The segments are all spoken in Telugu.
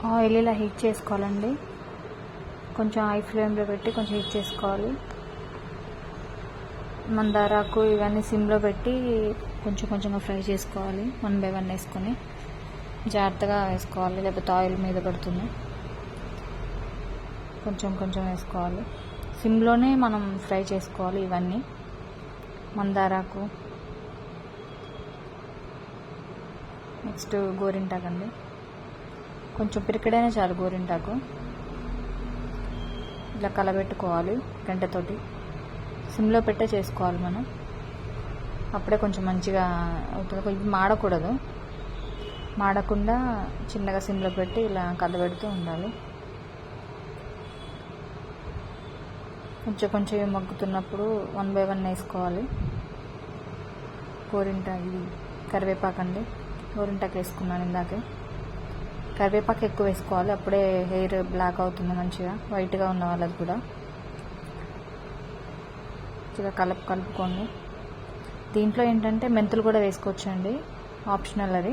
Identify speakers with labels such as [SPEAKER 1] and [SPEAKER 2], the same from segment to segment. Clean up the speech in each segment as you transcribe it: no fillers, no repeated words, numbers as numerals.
[SPEAKER 1] ఆయిల్ ఇలా హీట్ చేసుకోవాలండి. కొంచెం హై ఫ్లేమ్లో పెట్టి కొంచెం హీట్ చేసుకోవాలి. మందారాకు ఇవన్నీ సిమ్లో పెట్టి కొంచెం కొంచెంగా ఫ్రై చేసుకోవాలి. 1 by 1 వేసుకొని జాగ్రత్తగా వేసుకోవాలి, లేకపోతే ఆయిల్ మీద పడుతుంది. కొంచెం కొంచెం వేసుకోవాలి. సిమ్లోనే మనం ఫ్రై చేసుకోవాలి ఇవన్నీ. మందారాకు, నెక్స్ట్ గోరింటాకు అండి. కొంచెం పిరికిడైనా చాలు గోరింటాకు. ఇలా కలబెట్టుకోవాలి గంటతోటి. సిమ్లో పెట్టే చేసుకోవాలి మనం, అప్పుడే కొంచెం మంచిగా అవుతుంది. ఇది మాడకూడదు, మాడకుండా చిన్నగా సిమ్లో పెట్టి ఇలా కలబెడుతూ ఉండాలి. కొంచెం కొంచెం మగ్గుతున్నప్పుడు 1 by 1 వేసుకోవాలి. ఇది కరివేపాకు అండి. గోరింటాకు వేసుకున్నాను ఇందాకే. కరివేపాకు ఎక్కువ వేసుకోవాలి, అప్పుడే హెయిర్ బ్లాక్ అవుతుంది మంచిగా, వైట్గా ఉన్న వాళ్ళది కూడా. ఇలా కలుపుకోండి. దీంట్లో ఏంటంటే మెంతులు కూడా వేసుకోవచ్చండి, ఆప్షనల్ అది.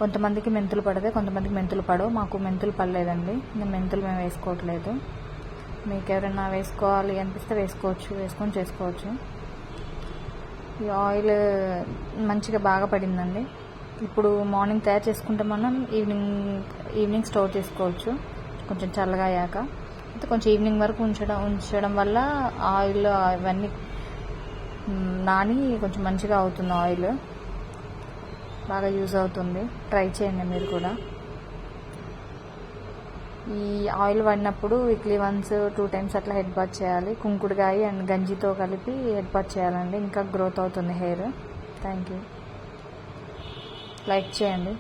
[SPEAKER 1] కొంతమందికి మెంతులు పడితే కొంతమందికి మెంతులు పడవు. మాకు మెంతులు పడలేదండి, మెంతులు మేము వేసుకోవట్లేదు. మీకు ఎవరైనా వేసుకోవాలి అనిపిస్తే వేసుకోవచ్చు, వేసుకొని చేసుకోవచ్చు. ఈ ఆయిల్ మంచిగా బాగా పడిందండి. ఇప్పుడు మార్నింగ్ తయారు చేసుకుంటే మనం ఈవినింగ్ స్టోర్ చేసుకోవచ్చు, కొంచెం చల్లగా అయ్యాక. అయితే కొంచెం ఈవినింగ్ వరకు ఉంచడం వల్ల ఆయిల్ ఇవన్నీ నాని కొంచెం మంచిగా అవుతుంది. ఆయిల్ బాగా యూజ్ అవుతుంది. ట్రై చేయండి మీరు కూడా. ఈ ఆయిల్ వాడినప్పుడు వీక్లీ వన్స్ 2 times అట్లా హెడ్ బాత్ చేయాలి. కుంకుడుకాయ అండ్ గంజితో కలిపి హెడ్ బాత్ చేయాలండి, ఇంకా గ్రోత్ అవుతుంది హెయిర్. Thank you. లైక్ చేయండి.